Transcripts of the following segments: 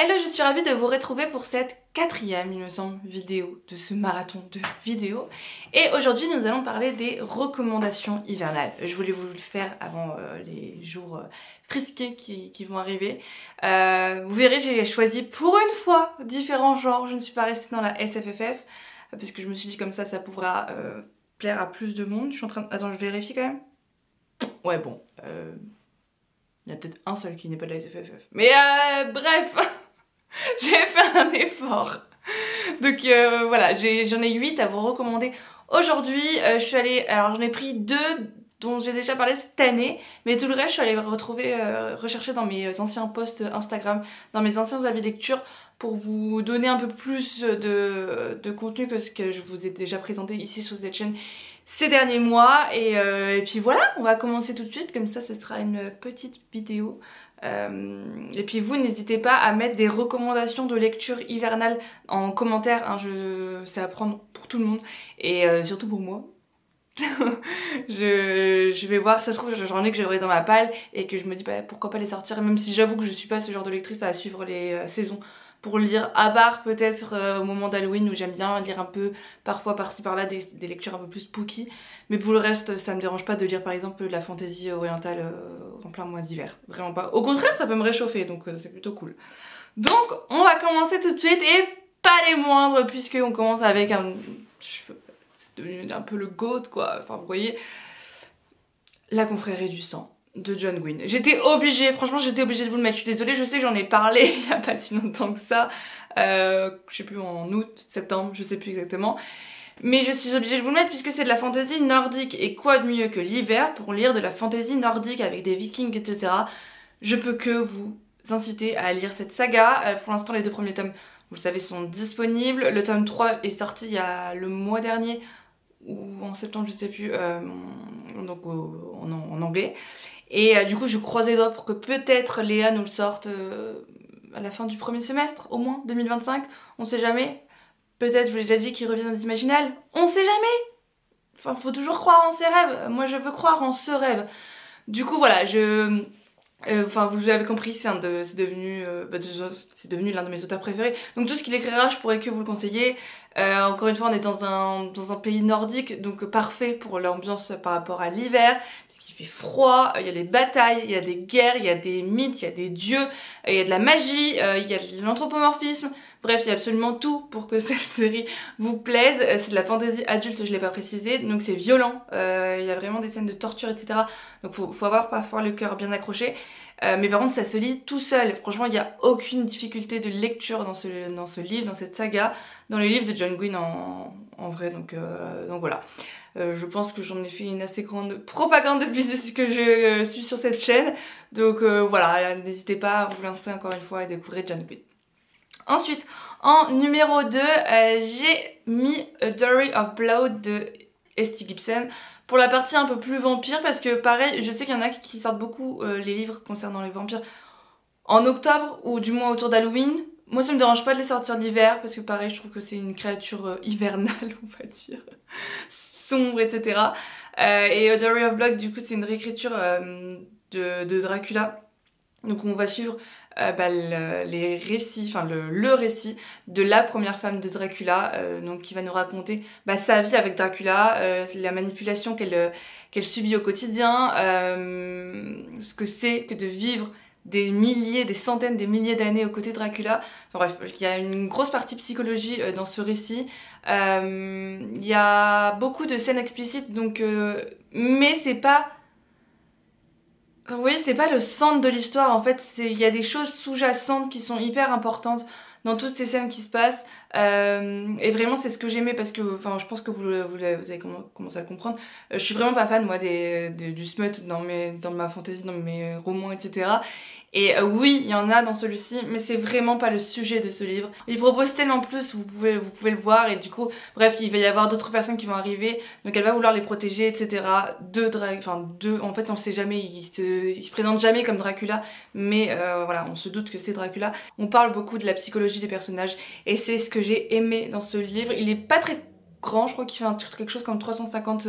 Hello, je suis ravie de vous retrouver pour cette quatrième, il me semble, vidéo de ce marathon de vidéos. Et aujourd'hui, nous allons parler des recommandations hivernales. Je voulais vous le faire avant les jours frisqués qui vont arriver. Vous verrez, j'ai choisi pour une fois différents genres. Je ne suis pas restée dans la SFFF parce que je me suis dit comme ça pourra plaire à plus de monde. Je suis en train de... Attends, je vérifie quand même. Ouais, bon. Il y a peut-être un seul qui n'est pas de la SFFF. Mais bref, j'ai fait un effort. Donc voilà, j'en ai 8 à vous recommander aujourd'hui. Je suis allée, alors j'en ai pris 2 dont j'ai déjà parlé cette année, mais tout le reste je suis allée rechercher dans mes anciens posts Instagram, dans mes anciens avis lecture, pour vous donner un peu plus de contenu que ce que je vous ai déjà présenté ici sur cette chaîne ces derniers mois. Et puis voilà, on va commencer tout de suite, comme ça ce sera une petite vidéo. Et puis vous n'hésitez pas à mettre des recommandations de lecture hivernale en commentaire, hein, c'est à prendre pour tout le monde et surtout pour moi. je vais voir, ça se trouve j'en ai que j'aurai dans ma palle et que je me dis bah, pourquoi pas les sortir, même si j'avoue que je suis pas ce genre de lectrice à suivre les saisons pour lire, à part peut-être au moment d'Halloween où j'aime bien lire un peu parfois par-ci par-là des lectures un peu plus spooky, mais pour le reste ça me dérange pas de lire par exemple la fantasy orientale en plein mois d'hiver, vraiment pas, au contraire ça peut me réchauffer, donc c'est plutôt cool. Donc on va commencer tout de suite et pas les moindres, puisque on commence avec un... c'est devenu un peu le GOAT quoi, enfin vous voyez, La confrérie du sang de John Gwynne. J'étais obligée, franchement j'étais obligée de vous le mettre, je suis désolée, je sais que j'en ai parlé il y a pas si longtemps que ça, je sais plus, en août, septembre, je sais plus exactement, mais je suis obligée de vous le mettre puisque c'est de la fantaisie nordique, et quoi de mieux que l'hiver pour lire de la fantaisie nordique avec des vikings, etc. Je peux que vous inciter à lire cette saga. Pour l'instant les 2 premiers tomes, vous le savez, sont disponibles, le tome 3 est sorti il y a le mois dernier, ou en septembre, je sais plus, donc en anglais. Et du coup je croise les doigts pour que peut-être Léa nous le sorte à la fin du premier semestre, au moins 2025, on sait jamais. Peut-être, je vous l'ai déjà dit, qu'il revient dans les Imaginales, on sait jamais. Enfin, faut toujours croire en ses rêves, moi je veux croire en ce rêve. Du coup voilà, enfin vous l'avez compris, c'est devenu l'un de mes auteurs préférés, donc tout ce qu'il écrira je pourrais que vous le conseiller. Encore une fois on est dans un pays nordique, donc parfait pour l'ambiance par rapport à l'hiver, puisqu'il fait froid, il y a des batailles, il y a des guerres, il y a des mythes, il y a des dieux, il y a de la magie, il y a de l'anthropomorphisme, bref il y a absolument tout pour que cette série vous plaise. C'est de la fantaisie adulte, je l'ai pas précisé, donc c'est violent, il y a vraiment des scènes de torture, etc. Donc faut avoir parfois le cœur bien accroché. Mais par contre ça se lit tout seul, franchement il n'y a aucune difficulté de lecture dans ce livre, dans cette saga, dans les livres de John Gwynne en vrai, donc voilà. Je pense que j'en ai fait une assez grande propagande depuis ce que je suis sur cette chaîne, donc voilà, n'hésitez pas à vous lancer encore une fois et découvrir John Gwynne. Ensuite, en numéro 2, j'ai mis A Diary of Blood de S.T. Gibson. Pour la partie un peu plus vampire, parce que pareil, je sais qu'il y en a qui sortent beaucoup les livres concernant les vampires en octobre, ou du moins autour d'Halloween. Moi ça me dérange pas de les sortir l'hiver, parce que pareil je trouve que c'est une créature hivernale, on va dire, sombre, etc. Et A Diary of Blood, du coup c'est une réécriture de Dracula. Donc on va suivre les récits, enfin le récit de la première femme de Dracula, donc qui va nous raconter sa vie avec Dracula, la manipulation qu'elle subit au quotidien, ce que c'est que de vivre des centaines, des milliers d'années aux côtés de Dracula. Enfin bref, il y a une grosse partie psychologie dans ce récit. Il y a beaucoup de scènes explicites, donc mais c'est pas... Oui, c'est pas le centre de l'histoire, en fait, il y a des choses sous-jacentes qui sont hyper importantes dans toutes ces scènes qui se passent, et vraiment c'est ce que j'aimais, parce que, enfin je pense que vous avez commencé à le comprendre, je suis vraiment pas fan moi du smut dans ma fantasy, dans mes romans, etc. Et oui, il y en a dans celui-ci, mais c'est vraiment pas le sujet de ce livre. Il propose tellement plus, vous pouvez le voir, et du coup, bref, il va y avoir d'autres personnes qui vont arriver, donc elle va vouloir les protéger, etc. En fait, on sait jamais, il se présente jamais comme Dracula, mais voilà, on se doute que c'est Dracula. On parle beaucoup de la psychologie des personnages, et c'est ce que j'ai aimé dans ce livre. Il est pas très grand, je crois qu'il fait quelque chose comme 350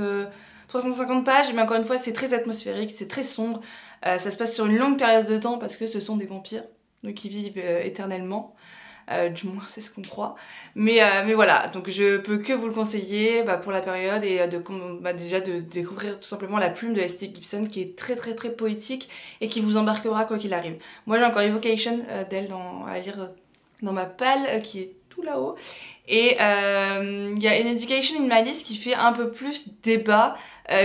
pages, mais encore une fois, c'est très atmosphérique, c'est très sombre. Ça se passe sur une longue période de temps parce que ce sont des vampires. donc qui vivent éternellement. Du moins c'est ce qu'on croit, mais voilà, donc je peux que vous le conseiller pour la période et déjà de découvrir tout simplement la plume de S.T. Gibson qui est très très très poétique et qui vous embarquera quoi qu'il arrive. Moi j'ai encore Evocation d'elle à lire dans ma palle qui est tout là-haut, et il y a An Education in My List qui fait un peu plus débat.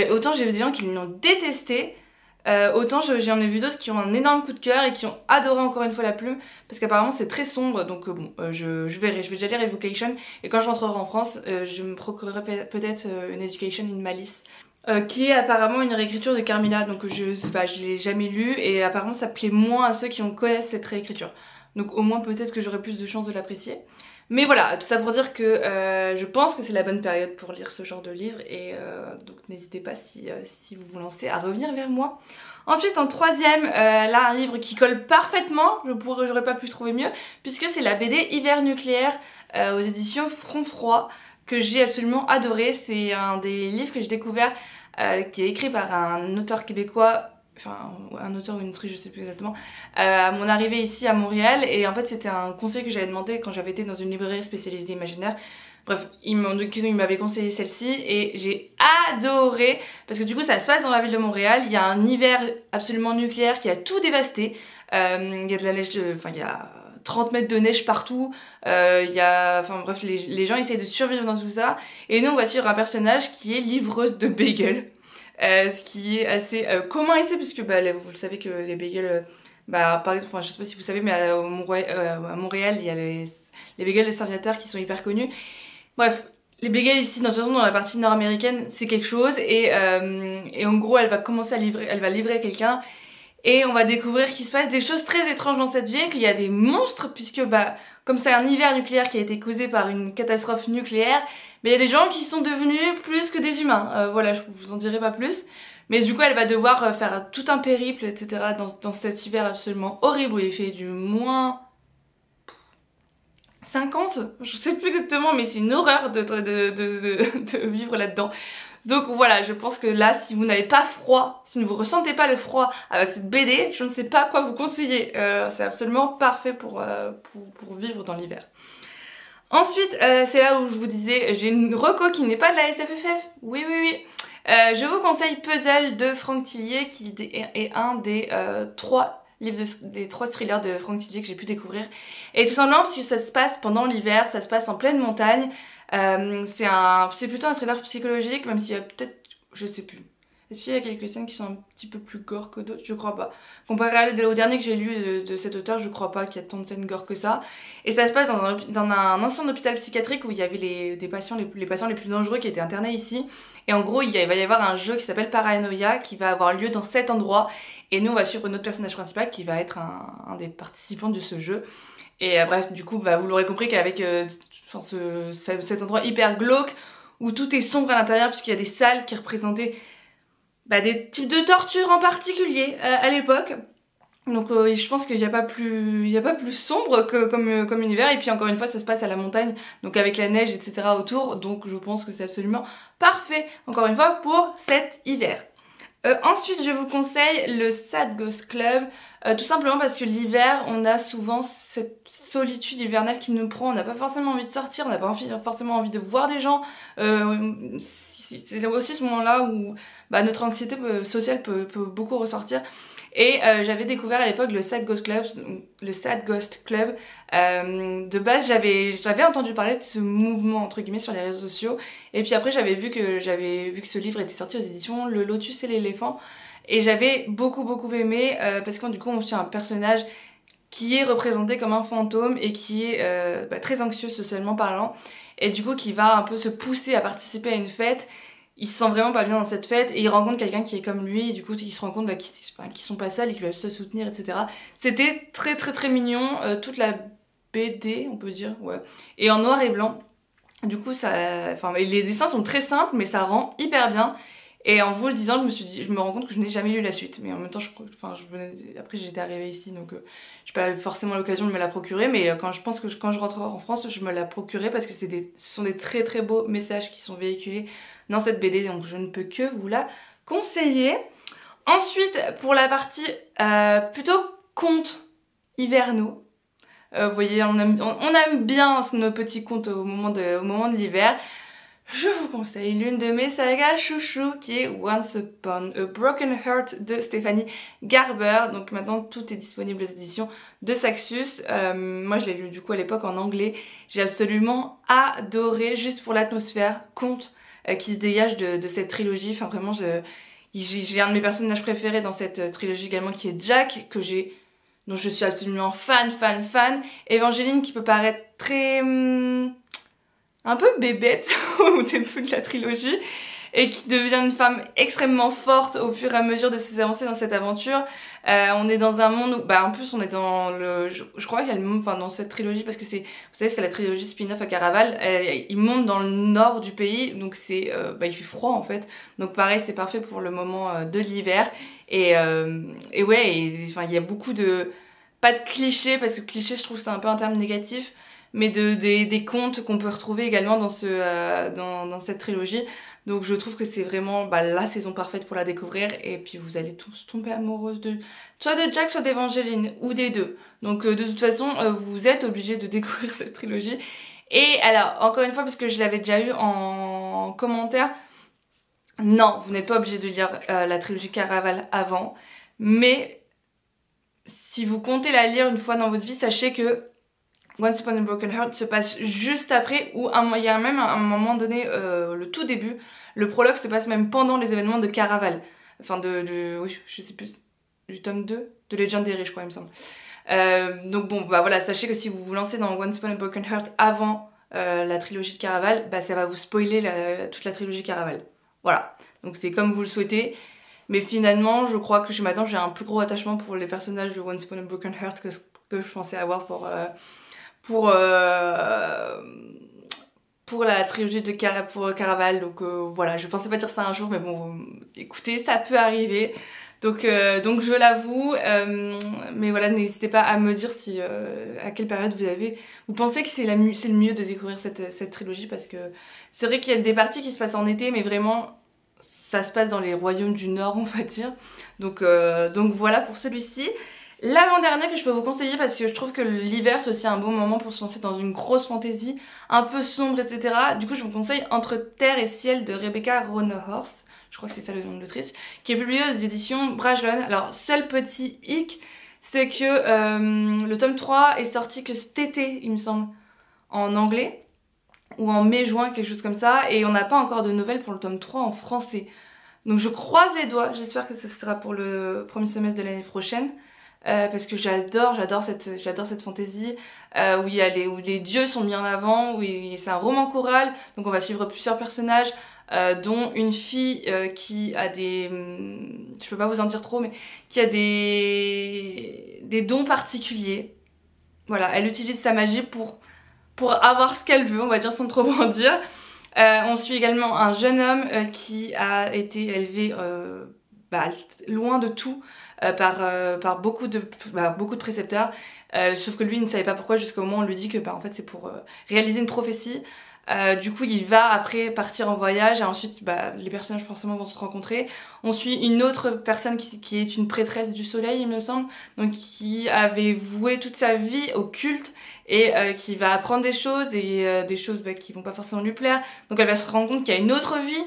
Autant j'ai vu des gens qui l'ont détesté, autant j'en ai vu d'autres qui ont un énorme coup de cœur et qui ont adoré encore une fois la plume, parce qu'apparemment c'est très sombre, donc je verrai, je vais déjà lire Evocation, et quand je rentrerai en France je me procurerai peut-être An Education in Malice, qui est apparemment une réécriture de Carmilla, donc je sais pas, je l'ai jamais lu, et apparemment ça plaît moins à ceux qui connaissent cette réécriture, donc au moins peut-être que j'aurai plus de chances de l'apprécier. Mais voilà, tout ça pour dire que je pense que c'est la bonne période pour lire ce genre de livre, et donc n'hésitez pas si vous vous lancez à revenir vers moi. Ensuite en troisième, là un livre qui colle parfaitement, j'aurais pas pu trouver mieux, puisque c'est la BD Hiver nucléaire aux éditions Front Froid, que j'ai absolument adoré. C'est un des livres que j'ai découvert qui est écrit par un auteur québécois, enfin un auteur ou une autrice, je sais plus exactement, à mon arrivée ici à Montréal, et en fait c'était un conseil que j'avais demandé quand j'avais été dans une librairie spécialisée imaginaire. Bref, il m'avait conseillé celle-ci et j'ai adoré, parce que du coup ça se passe dans la ville de Montréal, il y a un hiver absolument nucléaire qui a tout dévasté, il y a de la neige, enfin il y a 30 mètres de neige partout, enfin bref, les gens essayent de survivre dans tout ça, et nous on va suivre un personnage qui est livreuse de bagels. Ce qui est assez commun ici, puisque vous le savez que les bagels, par exemple, enfin, je sais pas si vous savez, mais à Montréal il y a les bagels de Serviateur qui sont hyper connus. Bref, les bagels ici, de toute façon dans la partie nord-américaine, c'est quelque chose, et en gros elle va commencer à livrer, elle va livrer quelqu'un, et on va découvrir qu'il se passe des choses très étranges dans cette ville, qu'il y a des monstres, puisque comme c'est un hiver nucléaire qui a été causé par une catastrophe nucléaire, mais il y a des gens qui sont devenus plus que des humains. Voilà, je vous en dirai pas plus. Mais du coup, elle va devoir faire tout un périple, etc. dans cet hiver absolument horrible où il fait du moins 50, je sais plus exactement, mais c'est une horreur de vivre là-dedans. Donc voilà, je pense que là, si vous n'avez pas froid, si ne vous ressentez pas le froid avec cette BD, je ne sais pas quoi vous conseiller. C'est absolument parfait pour vivre dans l'hiver. Ensuite, c'est là où je vous disais, j'ai une reco qui n'est pas de la SFFF. Oui, oui, oui. Je vous conseille Puzzle de Franck Tillier, qui est un des 3 livres des 3 thrillers de Franck Tillier que j'ai pu découvrir. Et tout simplement parce que ça se passe pendant l'hiver, ça se passe en pleine montagne. C'est plutôt un thriller psychologique, même s'il y a peut-être, je sais plus. Est-ce qu'il y a quelques scènes qui sont un petit peu plus gore que d'autres? Je crois pas. Comparé au dernier que j'ai lu de cet auteur, je crois pas qu'il y a tant de scènes gore que ça. Et ça se passe dans un ancien hôpital psychiatrique où il y avait les patients les plus dangereux qui étaient internés ici. Et en gros, il va y avoir un jeu qui s'appelle Paranoia qui va avoir lieu dans cet endroit. Et nous, on va suivre notre personnage principal qui va être un des participants de ce jeu. Et bref, du coup, vous l'aurez compris qu'avec cet endroit hyper glauque où tout est sombre à l'intérieur, puisqu'il y a des salles qui représentaient des types de torture en particulier à l'époque. Donc je pense qu'il n'y a pas plus sombre comme univers. Et puis encore une fois, ça se passe à la montagne, donc avec la neige, etc. autour. Donc je pense que c'est absolument parfait, encore une fois, pour cet hiver. Ensuite, je vous conseille le Sad Ghost Club, tout simplement parce que l'hiver, on a souvent cette solitude hivernale qui nous prend. On n'a pas forcément envie de sortir, on n'a pas forcément envie de voir des gens. C'est aussi ce moment-là où notre anxiété sociale peut beaucoup ressortir. Et j'avais découvert à l'époque le Sad Ghost Club. De base, j'avais entendu parler de ce mouvement entre guillemets sur les réseaux sociaux. Et puis après, j'avais vu que ce livre était sorti aux éditions Le Lotus et l'éléphant. Et j'avais beaucoup aimé parce que du coup, on suit un personnage qui est représenté comme un fantôme et qui est très anxieux socialement parlant. Et du coup, qui va un peu se pousser à participer à une fête. Il se sent vraiment pas bien dans cette fête et il rencontre quelqu'un qui est comme lui, et du coup il se rend compte qu'ils sont pas seuls et qu'ils peuvent se soutenir, etc. C'était très mignon, toute la BD on peut dire, ouais, et en noir et blanc. Du coup les dessins sont très simples mais ça rend hyper bien. Et en vous le disant, je me rends compte que je n'ai jamais lu la suite. Mais en même temps, après j'étais arrivée ici, donc j'ai pas eu forcément l'occasion de me la procurer. Mais je pense que quand je rentrerai en France, je me la procurerai parce que ce sont des très beaux messages qui sont véhiculés dans cette BD. Donc je ne peux que vous la conseiller. Ensuite, pour la partie plutôt conte, hivernaux. Vous voyez, on aime bien nos petits contes au moment de l'hiver. Je vous conseille l'une de mes sagas chouchou qui est Once Upon a Broken Heart de Stéphanie Garber. Donc maintenant tout est disponible aux éditions de Saxus. Moi je l'ai lu du coup à l'époque en anglais. J'ai absolument adoré, juste pour l'atmosphère conte qui se dégage de cette trilogie. Enfin vraiment j'ai un de mes personnages préférés dans cette trilogie également qui est Jack, dont je suis absolument fan. Evangeline qui peut paraître très un peu bébête au début de la trilogie et qui devient une femme extrêmement forte au fur et à mesure de ses avancées dans cette aventure. On est dans un monde où, en plus on est dans je crois qu'il y a dans cette trilogie, parce que vous savez, c'est la trilogie spin-off à Caraval, il monte dans le nord du pays, donc il fait froid en fait, donc pareil c'est parfait pour le moment de l'hiver, et il y a beaucoup pas de clichés, parce que cliché je trouve que c'est un peu un terme négatif, mais des contes qu'on peut retrouver également dans cette trilogie. Donc je trouve que c'est vraiment la saison parfaite pour la découvrir, et puis vous allez tous tomber amoureuses soit de Jack, soit d'Evangeline, ou des deux. Donc de toute façon vous êtes obligés de découvrir cette trilogie. Et alors encore une fois, parce que je l'avais déjà eu en commentaire, non, vous n'êtes pas obligés de lire la trilogie Caraval avant, mais si vous comptez la lire une fois dans votre vie, sachez que Once Upon a Broken Heart se passe juste après, ou il y a même un moment donné, le tout début, le prologue se passe même pendant les événements de Caraval. Enfin oui, je sais plus, du tome 2 de Legendary je crois il me semble. Donc bon, voilà, sachez que si vous vous lancez dans Once Upon a Broken Heart avant la trilogie de Caraval, ça va vous spoiler toute la trilogie Caraval. Voilà, donc c'est comme vous le souhaitez. Mais finalement, je crois que maintenant j'ai un plus gros attachement pour les personnages de Once Upon a Broken Heart que je pensais avoir pour la trilogie de Caraval. Donc voilà, je pensais pas dire ça un jour, mais bon, écoutez, ça peut arriver. Donc je l'avoue, mais voilà, n'hésitez pas à me dire si à quelle période vous pensez que c'est le mieux de découvrir cette trilogie, parce que c'est vrai qu'il y a des parties qui se passent en été, mais vraiment ça se passe dans les royaumes du Nord, on va dire. Donc voilà pour celui-ci. L'avant-dernier que je peux vous conseiller, parce que je trouve que l'hiver c'est aussi un bon moment pour se lancer dans une grosse fantaisie un peu sombre, etc. Du coup je vous conseille Entre Terre et Ciel de Rebecca Ronohorse, je crois que c'est ça le nom de l'autrice, qui est publié aux éditions Brajlon. Alors seul petit hic, c'est que le tome 3 est sorti que cet été il me semble, en anglais, ou en mai-juin, quelque chose comme ça, et on n'a pas encore de nouvelles pour le tome 3 en français. Donc je croise les doigts, j'espère que ce sera pour le premier semestre de l'année prochaine. Parce que j'adore cette fantaisie où les dieux sont mis en avant, c'est un roman choral, donc on va suivre plusieurs personnages, dont une fille qui a je peux pas vous en dire trop, mais qui a des dons particuliers. Voilà, elle utilise sa magie pour avoir ce qu'elle veut, on va dire, sans trop en dire. On suit également un jeune homme qui a été élevé loin de tout, par beaucoup de précepteurs, sauf que lui il ne savait pas pourquoi, jusqu'au moment où on lui dit que en fait c'est pour réaliser une prophétie. Du coup il va après partir en voyage, et ensuite les personnages forcément vont se rencontrer. On suit une autre personne qui est une prêtresse du soleil, il me semble, donc qui avait voué toute sa vie au culte, et qui va apprendre des choses, et des choses qui vont pas forcément lui plaire. Donc elle va se rendre compte qu'il y a une autre vie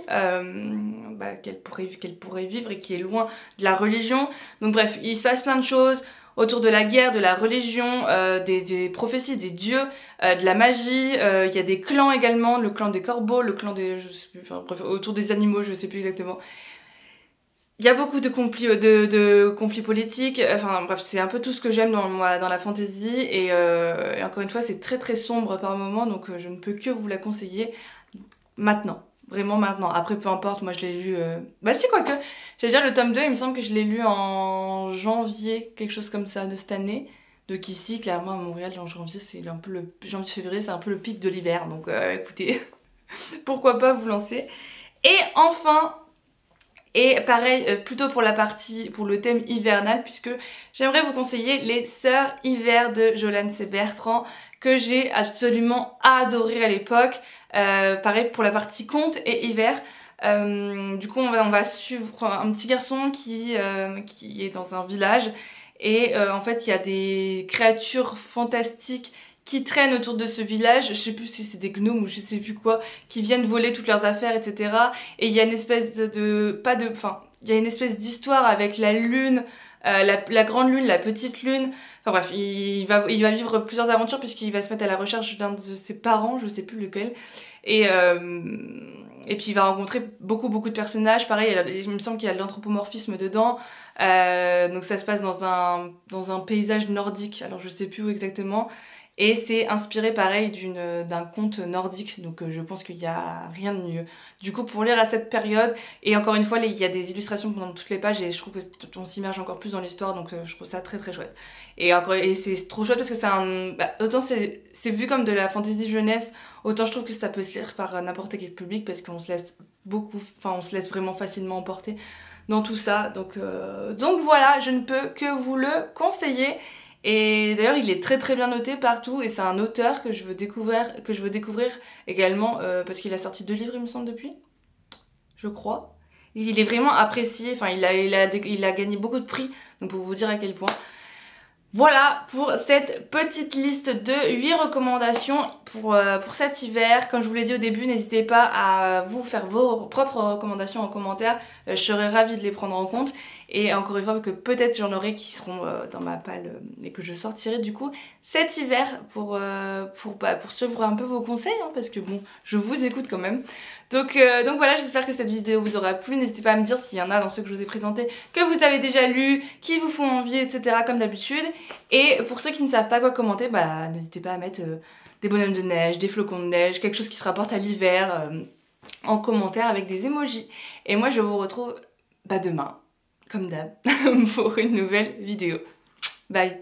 qu'elle pourrait vivre, et qui est loin de la religion. Donc bref, il se passe plein de choses autour de la guerre, de la religion, des prophéties, des dieux, de la magie. Il y a des clans également, le clan des corbeaux, le clan des... je sais plus, enfin bref, autour des animaux, je sais plus exactement. Il y a beaucoup de conflits politiques, enfin bref, c'est un peu tout ce que j'aime dans la fantasy, et encore une fois c'est très très sombre par moments, donc je ne peux que vous la conseiller maintenant, vraiment maintenant. Après peu importe, moi je l'ai lu, si quoique, j'allais dire le tome 2, il me semble que je l'ai lu en janvier, quelque chose comme ça de cette année, donc ici clairement à Montréal en janvier, c'est un peu le janvier-février, c'est un peu le pic de l'hiver, donc écoutez, pourquoi pas vous lancer. Et enfin, et pareil, plutôt pour le thème hivernal, puisque j'aimerais vous conseiller Les Sœurs Hiver de Jolane C. Bertrand, que j'ai absolument adoré à l'époque. Pareil pour la partie conte et hiver. Du coup on va suivre un petit garçon qui est dans un village, et en fait il y a des créatures fantastiques qui traînent autour de ce village, je sais plus si c'est des gnomes ou je sais plus quoi, qui viennent voler toutes leurs affaires, etc. Et il y a une espèce il y a une espèce d'histoire avec la lune, la grande lune, la petite lune. Enfin bref, il va vivre plusieurs aventures puisqu'il va se mettre à la recherche d'un de ses parents, je sais plus lequel. Et puis il va rencontrer beaucoup de personnages. Pareil, il me semble qu'il y a de l'anthropomorphisme dedans. Donc ça se passe dans un paysage nordique. Alors je sais plus où exactement. Et c'est inspiré pareil d'un conte nordique, donc je pense qu'il n'y a rien de mieux. Du coup pour lire à cette période, et encore une fois il y a des illustrations pendant toutes les pages et je trouve qu'on s'immerge encore plus dans l'histoire, donc je trouve ça très chouette. Et c'est trop chouette parce que autant c'est vu comme de la fantasy jeunesse, autant je trouve que ça peut se lire par n'importe quel public parce qu'on se laisse on se laisse vraiment facilement emporter dans tout ça. Donc voilà, je ne peux que vous le conseiller. Et d'ailleurs il est très bien noté partout et c'est un auteur que je veux découvrir également parce qu'il a sorti 2 livres il me semble depuis, je crois. Il est vraiment apprécié, enfin il a gagné beaucoup de prix, donc pour vous dire à quel point. Voilà pour cette petite liste de 8 recommandations pour cet hiver. Comme je vous l'ai dit au début, n'hésitez pas à vous faire vos propres recommandations en commentaire. Je serais ravie de les prendre en compte. Et encore une fois, que peut-être j'en aurai qui seront dans ma palle et que je sortirai du coup cet hiver pour suivre un peu vos conseils, hein, parce que bon, je vous écoute quand même. Donc voilà, j'espère que cette vidéo vous aura plu. N'hésitez pas à me dire s'il y en a dans ceux que je vous ai présentés que vous avez déjà lus, qui vous font envie, etc. comme d'habitude. Et pour ceux qui ne savent pas quoi commenter, n'hésitez pas à mettre des bonhommes de neige, des flocons de neige, quelque chose qui se rapporte à l'hiver en commentaire avec des emojis. Et moi je vous retrouve demain, comme d'hab, pour une nouvelle vidéo. Bye!